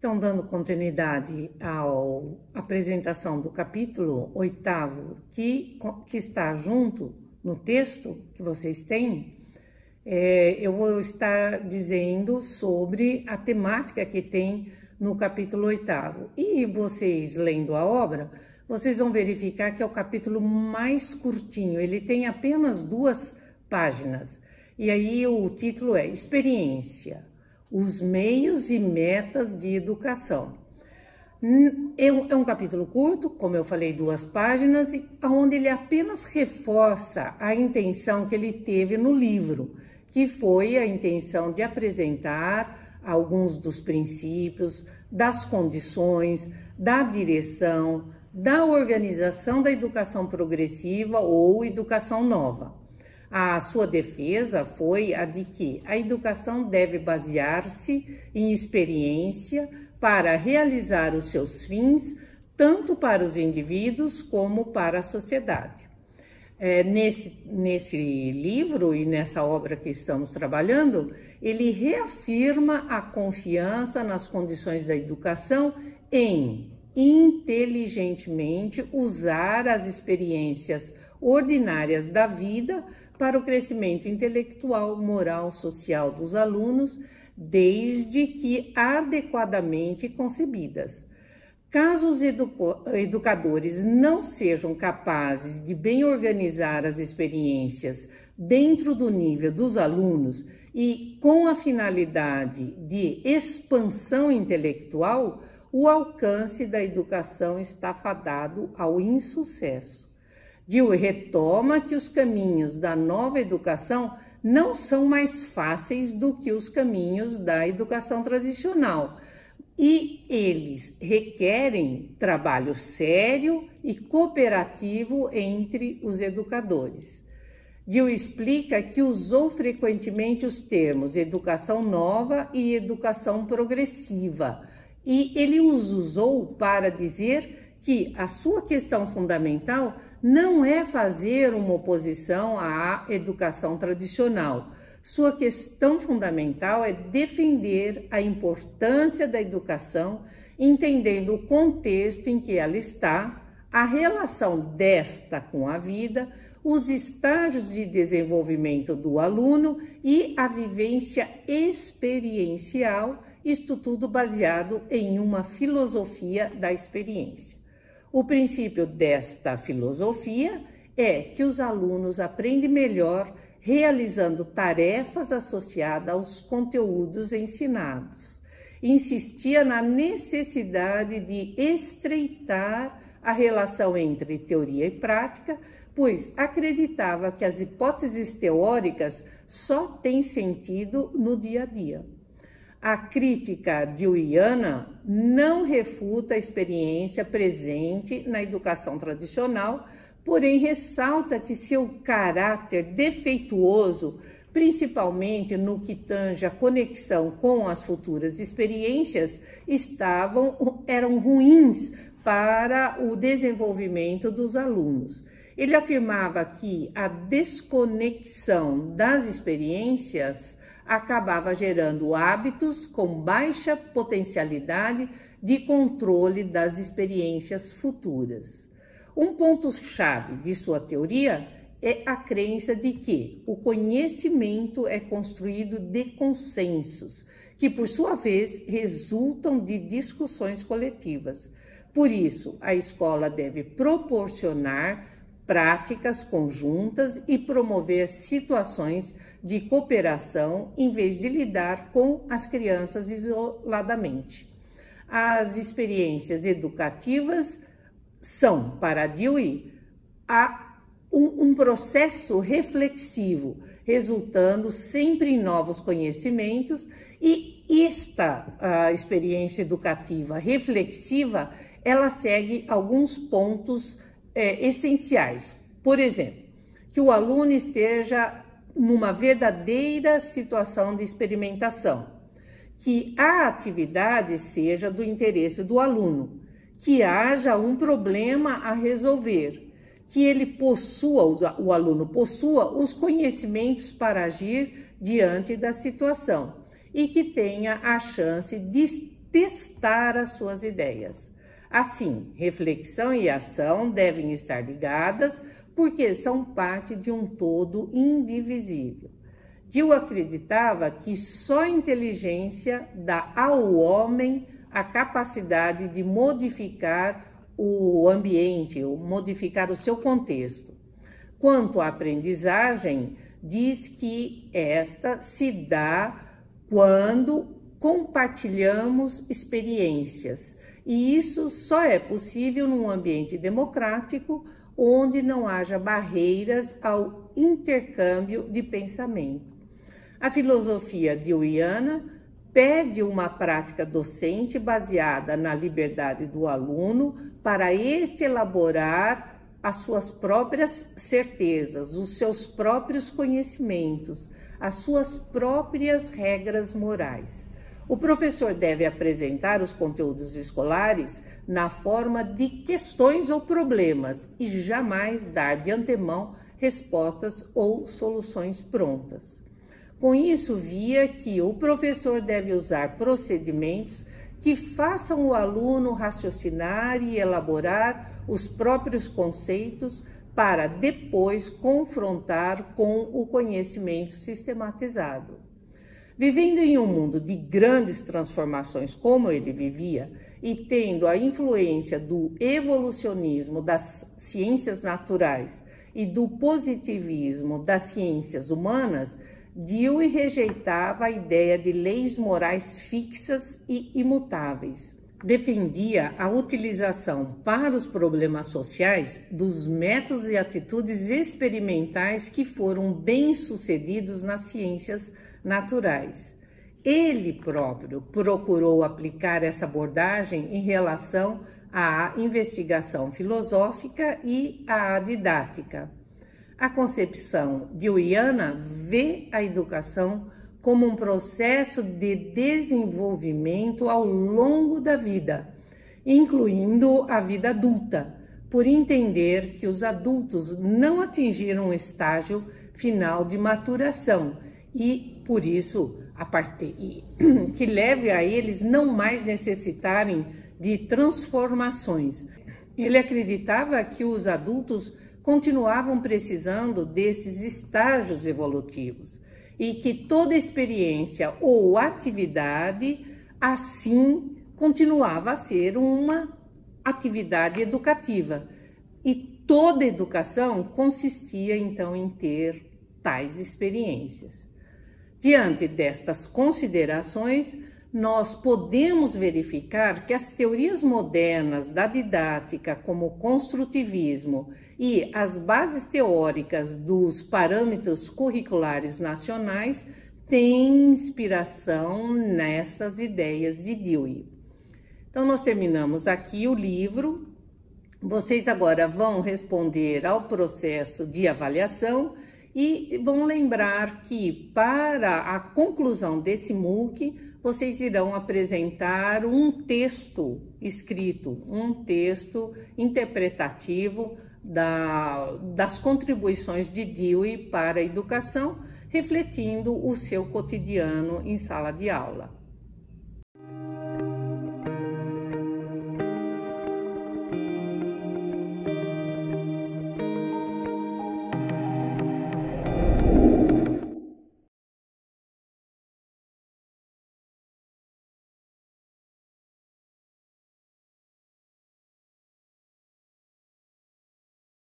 então dando continuidade à apresentação do capítulo 8º, que está junto no texto que vocês têm, eu vou estar dizendo sobre a temática que tem no capítulo 8º. E vocês, lendo a obra, vocês vão verificar que é o capítulo mais curtinho, ele tem apenas 2 páginas. E aí o título é Experiência, os meios e metas de educação. É um capítulo curto, como eu falei, 2 páginas, onde ele apenas reforça a intenção que ele teve no livro, que foi a intenção de apresentar alguns dos princípios, das condições, da direção, da organização da educação progressiva ou educação nova. A sua defesa foi a de que a educação deve basear-se em experiência para realizar os seus fins, tanto para os indivíduos como para a sociedade. Nesse livro e nessa obra que estamos trabalhando, ele reafirma a confiança nas condições da educação em inteligentemente usar as experiências ordinárias da vida para o crescimento intelectual, moral, social dos alunos, desde que adequadamente concebidas. Caso os educadores não sejam capazes de bem organizar as experiências dentro do nível dos alunos e com a finalidade de expansão intelectual, o alcance da educação está fadado ao insucesso. Dewey retoma que os caminhos da nova educação não são mais fáceis do que os caminhos da educação tradicional e eles requerem trabalho sério e cooperativo entre os educadores. Dewey explica que usou frequentemente os termos educação nova e educação progressiva e ele os usou para dizer que a sua questão fundamental não é fazer uma oposição à educação tradicional. Sua questão fundamental é defender a importância da educação, entendendo o contexto em que ela está, a relação desta com a vida, os estágios de desenvolvimento do aluno e a vivência experiencial, isto tudo baseado em uma filosofia da experiência. O princípio desta filosofia é que os alunos aprendem melhor realizando tarefas associadas aos conteúdos ensinados. Insistia na necessidade de estreitar a relação entre teoria e prática, pois acreditava que as hipóteses teóricas só têm sentido no dia a dia. A crítica deweyana não refuta a experiência presente na educação tradicional, porém ressalta que seu caráter defeituoso, principalmente no que tange a conexão com as futuras experiências, eram ruins para o desenvolvimento dos alunos. Ele afirmava que a desconexão das experiências acabava gerando hábitos com baixa potencialidade de controle das experiências futuras. Um ponto-chave de sua teoria é a crença de que o conhecimento é construído de consensos, que por sua vez resultam de discussões coletivas. Por isso, a escola deve proporcionar práticas conjuntas e promover situações de cooperação em vez de lidar com as crianças isoladamente. As experiências educativas são, para Dewey, um processo reflexivo, resultando sempre em novos conhecimentos, e esta experiência educativa reflexiva, ela segue alguns pontos essenciais. Por exemplo, que o aluno esteja numa verdadeira situação de experimentação, que a atividade seja do interesse do aluno, que haja um problema a resolver, que ele possua, o aluno possua os conhecimentos para agir diante da situação e que tenha a chance de testar as suas ideias. Assim, reflexão e ação devem estar ligadas porque são parte de um todo indivisível. Dewey acreditava que só a inteligência dá ao homem a capacidade de modificar o ambiente, ou modificar o seu contexto. Quanto à aprendizagem, diz que esta se dá quando compartilhamos experiências, e isso só é possível num ambiente democrático, onde não haja barreiras ao intercâmbio de pensamento. A filosofia deweyana pede uma prática docente baseada na liberdade do aluno para este elaborar as suas próprias certezas, os seus próprios conhecimentos, as suas próprias regras morais. O professor deve apresentar os conteúdos escolares na forma de questões ou problemas e jamais dar de antemão respostas ou soluções prontas. Com isso, via que o professor deve usar procedimentos que façam o aluno raciocinar e elaborar os próprios conceitos para depois confrontar com o conhecimento sistematizado. Vivendo em um mundo de grandes transformações como ele vivia e tendo a influência do evolucionismo das ciências naturais e do positivismo das ciências humanas, Dewey rejeitava a ideia de leis morais fixas e imutáveis. Defendia a utilização para os problemas sociais dos métodos e atitudes experimentais que foram bem-sucedidos nas ciências naturais. Ele próprio procurou aplicar essa abordagem em relação à investigação filosófica e à didática. A concepção deweyana vê a educação como um processo de desenvolvimento ao longo da vida, incluindo a vida adulta, por entender que os adultos não atingiram o estágio final de maturação e, por isso, que leve a eles não mais necessitarem de transformações. Ele acreditava que os adultos continuavam precisando desses estágios evolutivos e que toda experiência ou atividade, assim, continuava a ser uma atividade educativa. E toda educação consistia, então, em ter tais experiências. Diante destas considerações, nós podemos verificar que as teorias modernas da didática, como o construtivismo e as bases teóricas dos parâmetros curriculares nacionais, têm inspiração nessas ideias de Dewey. Então, nós terminamos aqui o livro. Vocês agora vão responder ao processo de avaliação e vão lembrar que, para a conclusão desse MOOC, vocês irão apresentar um texto escrito, um texto interpretativo das contribuições de Dewey para a educação, refletindo o seu cotidiano em sala de aula.